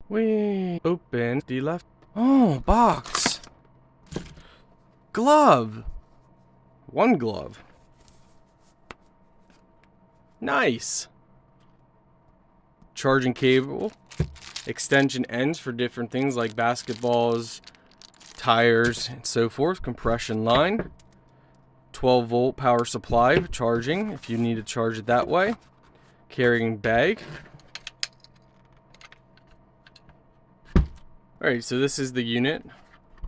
We open the left. Oh, box. Glove. One glove. Nice. Charging cable. Extension ends for different things like basketballs, tires, and so forth. Compression line. 12-volt power supply charging if you need to charge it that way. Carrying bag. Alright, so this is the unit.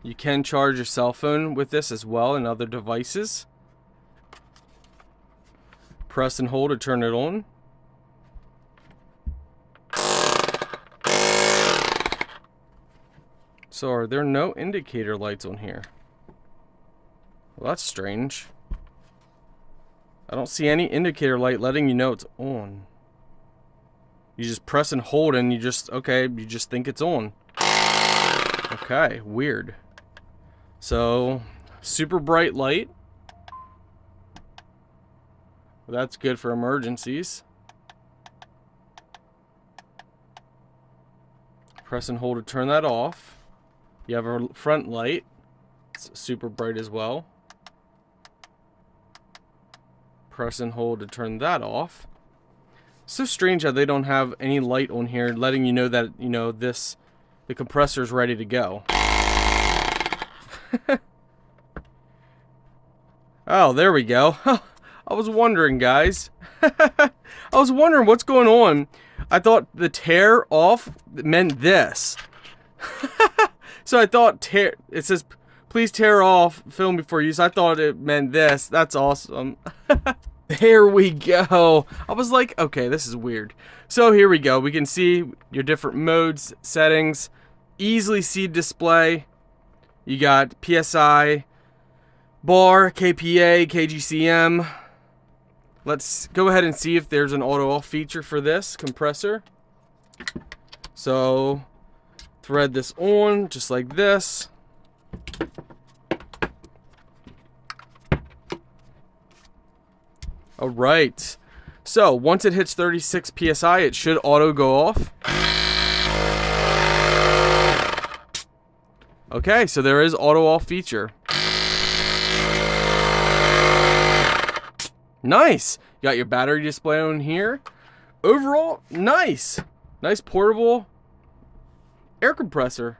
You can charge your cell phone with this as well and other devices. Press and hold to turn it on. So are there no indicator lights on here? Well, that's strange. I don't see any indicator light letting you know it's on. You just press and hold and you just think it's on. Okay, weird. So, super bright light. Well, that's good for emergencies. Press and hold to turn that off. You have a front light. It's super bright as well. Press and hold to turn that off. So strange that they don't have any light on here letting you know that, the compressor is ready to go. Oh, there we go. I was wondering, guys. I was wondering what's going on. I thought the tear off meant this. So I thought it says, please tear off, film before use. I thought it meant this. That's awesome. There we go. I was like, okay, this is weird. So here we go. We can see your different modes, settings, easily see display. You got PSI, bar, KPA, KGCM. Let's go ahead and see if there's an auto off feature for this compressor. So thread this on just like this. All right. So once it hits 36 PSI, it should auto go off. Okay, so there is auto off feature. Nice. You got your battery display on here. Overall, nice. Nice portable air compressor.